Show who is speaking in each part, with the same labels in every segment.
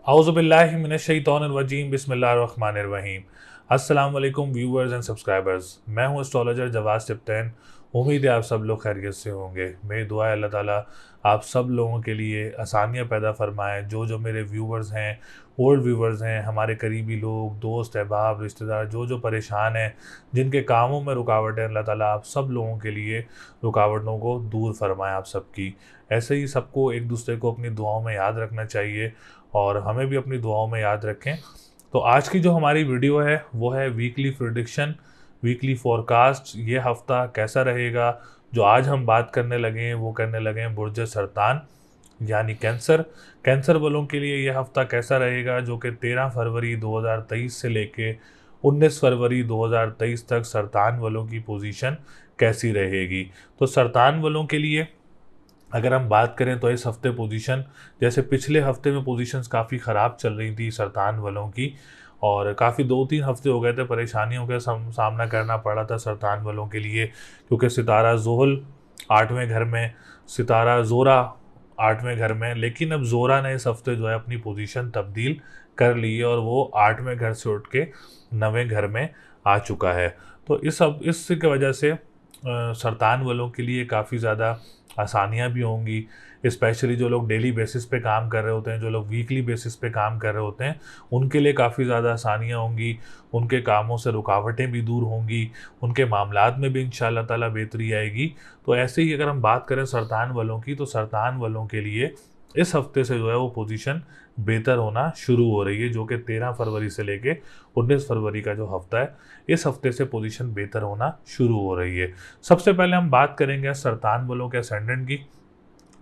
Speaker 1: औज़ुबिल्लाहि मिनश्शैतानिर्रजीम बिस्मिल्लाहिर्रहमानिर्रहीम। अस्सलाम वालेकुम व्यूअर्स एंड सब्सक्राइबर्स। मैं हूं एस्ट्रोलॉजर जवाद सिप्तैन। उम्मीद है आप सब लोग खैरियत से होंगे। मेरी दुआ है अल्लाह ताला आप सब लोगों के लिए आसानियां पैदा फरमाएं। जो मेरे व्यूअर्स हैं, ओल्ड व्यूअर्स हैं, हमारे करीबी लोग, दोस्त अहबाब, रिश्तेदार जो परेशान हैं, जिनके कामों में रुकावट है, अल्लाह ताला आप सब लोगों के लिए रुकावटों को दूर फरमाएं आप सबकी। ऐसे ही सबको एक दूसरे को अपनी दुआओं में याद रखना चाहिए और हमें भी अपनी दुआओं में याद रखें। तो आज की जो हमारी वीडियो है वो है वीकली प्रिडिक्शन, वीकली फोरकास्ट। ये हफ्ता कैसा रहेगा? जो आज हम बात करने लगे हैं वो करने लगे हैं बुर्ज सरतान यानी कैंसर। कैंसर वालों के लिए ये हफ्ता कैसा रहेगा, जो कि 13 फरवरी 2023 से लेके 19 फरवरी 2023 तक सरतान वालों की पोजीशन कैसी रहेगी। तो सरतान वालों के लिए अगर हम बात करें तो इस हफ्ते पोजीशन, जैसे पिछले हफ्ते में पोजीशंस काफ़ी ख़राब चल रही थी सरतान वालों की, और काफ़ी 2-3 हफ्ते हो गए थे परेशानियों का सामना करना पड़ा था सरतान वालों के लिए, क्योंकि सितारा ज़ोहल 8वें घर में, सितारा ज़ोरा 8वें घर में। लेकिन अब ज़ोरा ने इस हफ्ते जो है अपनी पोजीशन तब्दील कर ली है और वो 8वें घर से उठ के 9वें घर में आ चुका है। तो इसकी वजह से सरतान वालों के लिए काफ़ी ज़्यादा आसानियाँ भी होंगी। स्पेशली जो लोग डेली बेसिस पे काम कर रहे होते हैं, जो लोग वीकली बेसिस पे काम कर रहे होते हैं, उनके लिए काफ़ी ज़्यादा आसानियाँ होंगी। उनके कामों से रुकावटें भी दूर होंगी, उनके मामलात में भी इंशाअल्लाह ताला बेहतरी आएगी। तो ऐसे ही अगर हम बात करें सरतान वालों की, तो सरतान वालों के लिए इस हफ्ते से जो है वो पोजीशन बेहतर होना शुरू हो रही है, जो कि 13 फरवरी से लेके 19 फरवरी का जो हफ्ता है, इस हफ्ते से पोजीशन बेहतर होना शुरू हो रही है। सबसे पहले हम बात करेंगे सरतान वालों के असेंडेंट की।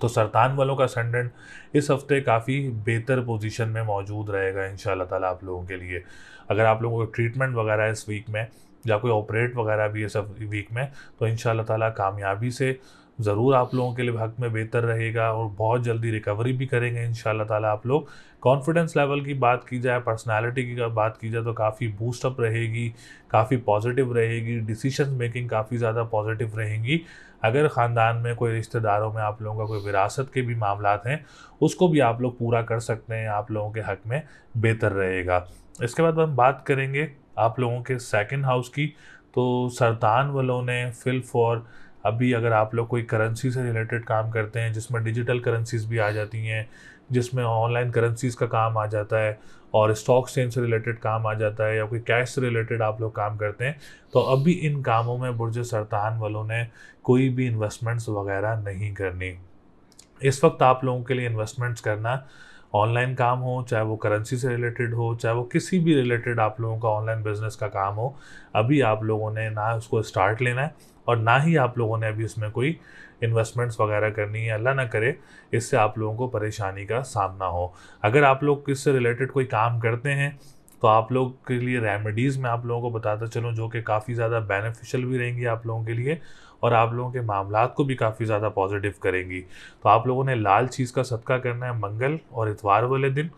Speaker 1: तो सरतान वालों का असेंडेंट इस हफ्ते काफ़ी बेहतर पोजीशन में मौजूद रहेगा इंशाल्लाह ताला आप लोगों के लिए। अगर आप लोगों को ट्रीटमेंट वगैरह है इस वीक में, या कोई ऑपरेट वगैरह भी है सब वीक में, तो इंशाल्लाह ताला कामयाबी से ज़रूर आप लोगों के लिए हक़ में बेहतर रहेगा और बहुत जल्दी रिकवरी भी करेंगे इंशाल्लाह ताला आप लोग। कॉन्फिडेंस लेवल की बात की जाए, पर्सनैलिटी की बात की जाए, तो काफ़ी बूस्टअप रहेगी, काफ़ी पॉजिटिव रहेगी, डिसीजन मेकिंग काफ़ी ज़्यादा पॉजिटिव रहेंगी। अगर ख़ानदान में कोई रिश्तेदारों में आप लोगों का कोई विरासत के भी मामलात हैं, उसको भी आप लोग पूरा कर सकते हैं, आप लोगों के हक़ में बेहतर रहेगा। इसके बाद हम बात करेंगे आप लोगों के सेकंड हाउस की। तो सरतान वालों ने फिल फॉर अभी, अगर आप लोग कोई करेंसी से रिलेटेड काम करते हैं, जिसमें डिजिटल करेंसीज भी आ जाती हैं, जिसमें ऑनलाइन करेंसीज का काम आ जाता है और स्टॉक एक्सचेंज से रिलेटेड काम आ जाता है, या कोई कैश से रिलेटेड आप लोग काम करते हैं, तो अभी इन कामों में बुर्ज सरतान वालों ने कोई भी इन्वेस्टमेंट्स वगैरह नहीं करनी। इस वक्त आप लोगों के लिए इन्वेस्टमेंट्स करना, ऑनलाइन काम हो, चाहे वो करेंसी से रिलेटेड हो, चाहे वो किसी भी रिलेटेड आप लोगों का ऑनलाइन बिजनेस का काम हो, अभी आप लोगों ने ना उसको स्टार्ट लेना है और ना ही आप लोगों ने अभी उसमें कोई इन्वेस्टमेंट्स वगैरह करनी है। अल्लाह ना करे इससे आप लोगों को परेशानी का सामना हो। अगर आप लोग इससे रिलेटेड कोई काम करते हैं, तो आप लोग के लिए रेमेडीज़ मैं आप लोगों को बताता चलूँ, जो कि काफ़ी ज़्यादा बेनिफिशियल भी रहेंगी आप लोगों के लिए और आप लोगों के मामलात को भी काफ़ी ज़्यादा पॉजिटिव करेंगी। तो आप लोगों ने लाल चीज़ का सदका करना है मंगल और इतवार वाले दिन,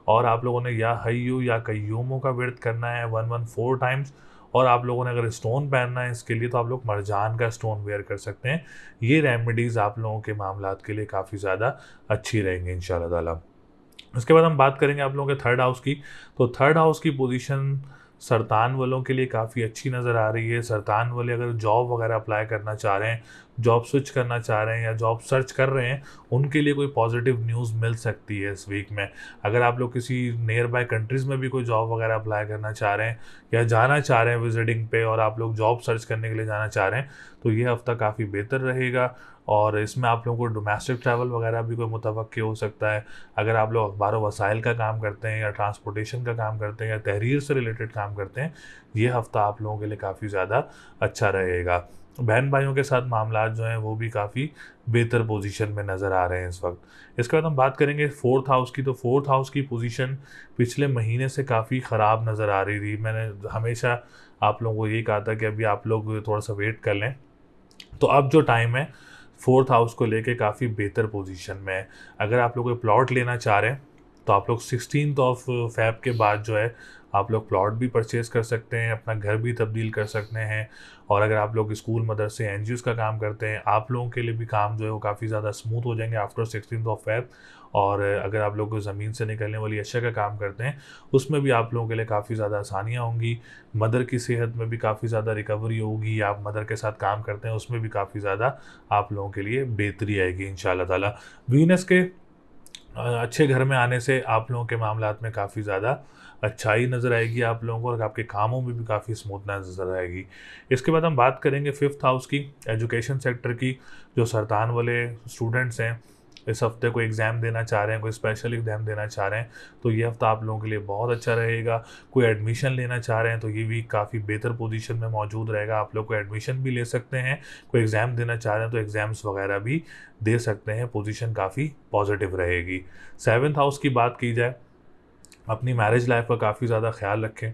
Speaker 1: और आप लोगों ने या हय्यू या कय्यूमों का व्रत करना है 114 टाइम्स। और आप लोगों ने अगर स्टोन पहनना है इसके लिए, तो आप लोग मरजान का स्टोन वेयर कर सकते हैं। ये रेमेडीज़ आप लोगों के मामलात के लिए काफ़ी ज़्यादा अच्छी रहेंगी इंशाल्लाह ताला। उसके बाद हम बात करेंगे आप लोगों के थर्ड हाउस की। तो थर्ड हाउस की पोजीशन सरतान वालों के लिए काफ़ी अच्छी नज़र आ रही है। सरतान वाले अगर जॉब वगैरह अप्लाई करना चाह रहे हैं, जॉब स्विच करना चाह रहे हैं या जॉब सर्च कर रहे हैं, उनके लिए कोई पॉजिटिव न्यूज़ मिल सकती है इस वीक में। अगर आप लोग किसी नियर बाय कंट्रीज़ में भी कोई जॉब वगैरह अप्लाई करना चाह रहे हैं या जाना चाह रहे हैं विजिटिंग पे, और आप लोग जॉब सर्च करने के लिए जाना चाह रहे हैं, तो ये हफ़्ता काफ़ी बेहतर रहेगा। और इसमें आप लोगों को डोमेस्टिक ट्रैवल वगैरह भी कोई मुतवक्किल हो सकता है। अगर आप लोग अखबार व वसाइल का काम करते हैं या ट्रांसपोर्टेशन का काम करते हैं या तहरीर से रिलेटेड काम करते हैं, ये हफ़्ता आप लोगों के लिए काफ़ी ज़्यादा अच्छा रहेगा। बहन भाइयों के साथ मामलात जो हैं वो भी काफ़ी बेहतर पोजीशन में नज़र आ रहे हैं इस वक्त। इसके बाद हम बात करेंगे फोर्थ हाउस की। तो फोर्थ हाउस की पोजीशन पिछले महीने से काफ़ी ख़राब नज़र आ रही थी। मैंने हमेशा आप लोगों को ये कहा था कि अभी आप लोग थोड़ा सा वेट कर लें। तो अब जो टाइम है फोर्थ हाउस को लेके काफ़ी बेहतर पोजीशन में है। अगर आप लोग कोई प्लॉट लेना चाह रहे हैं, तो आप लोग 16 ऑफ फ़ैब के बाद जो है आप लोग प्लॉट भी परचेज़ कर सकते हैं, अपना घर भी तब्दील कर सकते हैं। और अगर आप लोग स्कूल, मदरसे, एनजीओज़ का काम करते हैं, आप लोगों के लिए भी काम जो है वो काफ़ी ज़्यादा स्मूथ हो जाएंगे आफ्टर 16 ऑफ फ़ैब। और अगर आप लोग ज़मीन से निकलने वाली अशिया का काम करते हैं, उसमें भी आप लोगों के लिए काफ़ी ज़्यादा आसानियाँ होंगी। मदर की सेहत में भी काफ़ी ज़्यादा रिकवरी होगी। आप मदर के साथ काम करते हैं, उसमें भी काफ़ी ज़्यादा आप लोगों के लिए बेहतरी आएगी इंशाल्लाह ताला। वीनस के अच्छे घर में आने से आप लोगों के मामलात में काफ़ी ज़्यादा अच्छाई नज़र आएगी आप लोगों को, और आपके कामों में भी काफ़ी स्मूथनेस नज़र आएगी। इसके बाद हम बात करेंगे 5th हाउस की, एजुकेशन सेक्टर की। जो सरतान वाले स्टूडेंट्स हैं, इस हफ्ते कोई एग्ज़ाम देना चाह रहे हैं, कोई स्पेशल एग्ज़ाम देना चाह रहे हैं, तो ये हफ्ता आप लोगों के लिए बहुत अच्छा रहेगा। कोई एडमिशन लेना चाह रहे हैं तो ये वीक काफ़ी बेहतर पोजीशन में मौजूद रहेगा। आप लोग को एडमिशन भी ले सकते हैं। कोई एग्ज़ाम देना चाह रहे हैं तो एग्ज़ाम्स वगैरह भी दे सकते हैं। पोजीशन काफ़ी पॉजिटिव रहेगी। 7th हाउस की बात की जाए, अपनी मैरिज लाइफ का काफ़ी ज़्यादा ख्याल रखें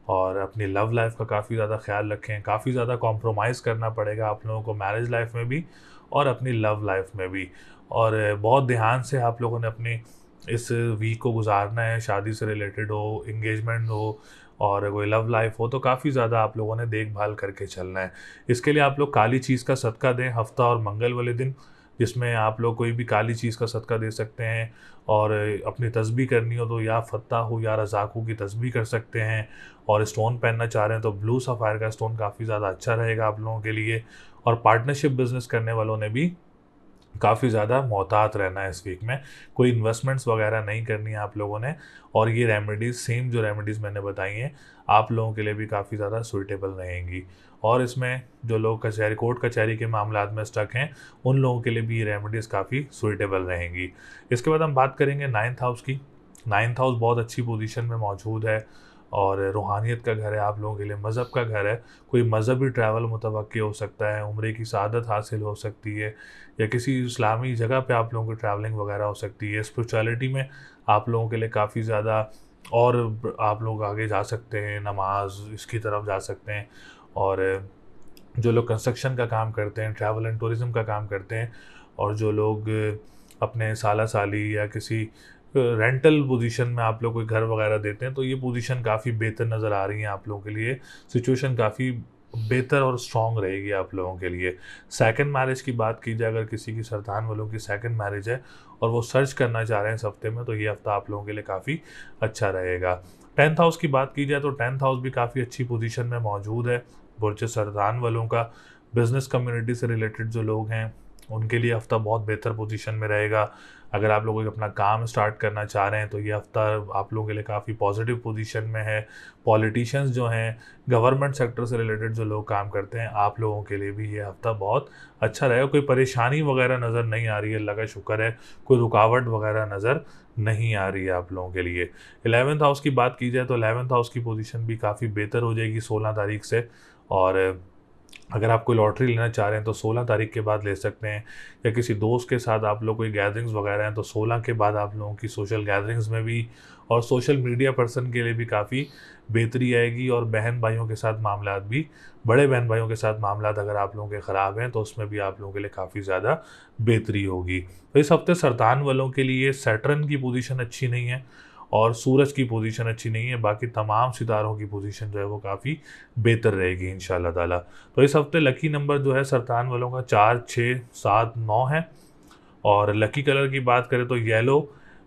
Speaker 1: और अपनी लव लाइफ का काफ़ी ज़्यादा ख्याल रखें। काफ़ी ज़्यादा कॉम्प्रोमाइज़ करना पड़ेगा आप लोगों को मैरिज लाइफ में भी और अपनी लव लाइफ में भी। और बहुत ध्यान से आप लोगों ने अपनी इस वीक को गुजारना है। शादी से रिलेटेड हो, इंगेजमेंट हो और कोई लव लाइफ हो, तो काफ़ी ज़्यादा आप लोगों ने देखभाल करके चलना है। इसके लिए आप लोग काली चीज़ का सदका दें हफ्ता और मंगल वाले दिन, जिसमें आप लोग कोई भी काली चीज़ का सदका दे सकते हैं। और अपनी तस्बीह करनी हो तो या फत्ता हो या रज़ाक़ू की तस्बीह कर सकते हैं। और स्टोन पहनना चाह रहे हैं तो ब्लू सफ़ायर का स्टोन काफ़ी ज़्यादा अच्छा रहेगा आप लोगों के लिए। और पार्टनरशिप बिज़नेस करने वालों ने भी काफ़ी ज़्यादा मोहतात रहना है इस वीक में। कोई इन्वेस्टमेंट्स वगैरह नहीं करनी है आप लोगों ने। और ये रेमेडीज़, सेम जो रेमेडीज़ मैंने बताई हैं, आप लोगों के लिए भी काफ़ी ज़्यादा सूटेबल रहेंगी। और इसमें जो लोग कोर्ट कचहरी के मामलात में स्टक हैं, उन लोगों के लिए भी ये रेमेडीज़ काफ़ी सूटेबल रहेंगी। इसके बाद हम बात करेंगे 9th हाउस की। 9th हाउस बहुत अच्छी पोजीशन में मौजूद है और रूहानियत का घर है आप लोगों के लिए, मज़हब का घर है। कोई मज़हबी ट्रैवल मुतवक्की हो सकता है, उम्रे की सआदत हासिल हो सकती है, या किसी इस्लामी जगह पे आप लोगों की ट्रैवलिंग वगैरह हो सकती है। स्पिरिचुअलिटी में आप लोगों के लिए काफ़ी ज़्यादा और आप लोग आगे जा सकते हैं, नमाज इसकी तरफ जा सकते हैं। और जो लोग कंस्ट्रक्शन का काम करते हैं, ट्रैवल एंड टूरिज़्म का काम करते हैं, और जो लोग अपने साला साली या किसी रेंटल पोजीशन में आप लोग कोई घर वगैरह देते हैं, तो ये पोजीशन काफ़ी बेहतर नज़र आ रही है आप लोगों के लिए। सिचुएशन काफ़ी बेहतर और स्ट्रॉन्ग रहेगी आप लोगों के लिए। सेकंड मैरिज की बात की जाए, अगर किसी की सरतान वालों की सेकंड मैरिज है और वो सर्च करना चाह रहे हैं इस हफ्ते में, तो ये हफ्ता आप लोगों के लिए काफ़ी अच्छा रहेगा। 10th हाउस की बात की जाए तो 10th हाउस भी काफ़ी अच्छी पोजीशन में मौजूद है। बुर्ज सरतान वालों का, बिज़नेस कम्युनिटी से रिलेटेड जो लोग हैं, उनके लिए हफ्ता बहुत बेहतर पोजीशन में रहेगा। अगर आप लोग अपना काम स्टार्ट करना चाह रहे हैं तो ये हफ्ता आप लोगों के लिए काफ़ी पॉजिटिव पोजीशन में है। पॉलिटिशियंस जो हैं, गवर्नमेंट सेक्टर से रिलेटेड जो लोग काम करते हैं, आप लोगों के लिए भी ये हफ्ता बहुत अच्छा रहेगा। कोई परेशानी वगैरह नज़र नहीं आ रही है, अल्लाह का शुक्र है। कोई रुकावट वगैरह नज़र नहीं आ रही है आप लोगों के लिए। 11th हाउस की बात की जाए तो 11th हाउस की पोजीशन भी काफ़ी बेहतर हो जाएगी 16 तारीख से। और अगर आप कोई लॉटरी लेना चाह रहे हैं तो 16 तारीख के बाद ले सकते हैं, या किसी दोस्त के साथ आप लोग कोई गैदरिंग्स वगैरह हैं तो 16 के बाद आप लोगों की सोशल गैदरिंग्स में भी और सोशल मीडिया पर्सन के लिए भी काफ़ी बेहतरी आएगी। और बहन भाइयों के साथ मामलात भी, बड़े बहन भाइयों के साथ मामलात अगर आप लोगों के ख़राब हैं तो उसमें भी आप लोगों के लिए काफ़ी ज़्यादा बेहतरी होगी। तो इस हफ्ते सरतान वालों के लिए सैटर्न की पोजीशन अच्छी नहीं है और सूरज की पोजीशन अच्छी नहीं है। बाकी तमाम सितारों की पोजीशन जो है वो काफ़ी बेहतर रहेगी इंशाल्लाह ताला। तो इस हफ्ते लकी नंबर जो है सरतान वालों का 4, 6, 7, 9 है। और लकी कलर की बात करें तो yellow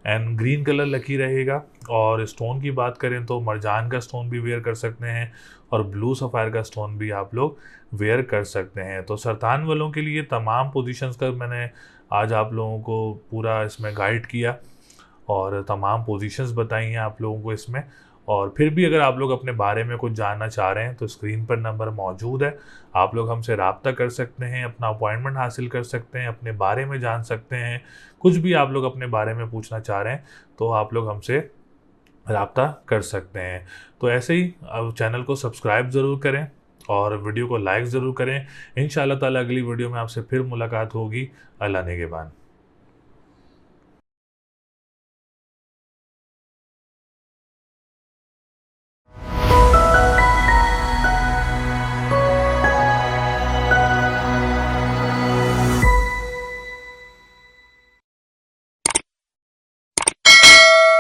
Speaker 1: and green colour lucky रहेगा। और स्टोन की बात करें तो मरजान का स्टोन भी वेयर कर सकते हैं और ब्लू सफ़ायर का स्टोन भी आप लोग वेयर कर सकते हैं। तो सरतान वालों के लिए तमाम पोजीशंस का मैंने आज आप लोगों को पूरा इसमें गाइड किया और तमाम पोजीशंस बताई हैं आप लोगों को इसमें। और फिर भी अगर आप लोग अपने बारे में कुछ जानना चाह रहे हैं तो स्क्रीन पर नंबर मौजूद है, आप लोग हमसे रब्ता कर सकते हैं, अपना अपॉइंटमेंट हासिल कर सकते हैं, अपने बारे में जान सकते हैं। कुछ भी आप लोग अपने बारे में पूछना चाह रहे हैं तो आप लोग हमसे रब्ता कर सकते हैं। तो ऐसे ही चैनल को सब्सक्राइब ज़रूर करें और वीडियो को लाइक ज़रूर करें। इंशाअल्लाह ताला अगली वीडियो में आपसे फिर मुलाकात होगी। अल्लाह निगहबान।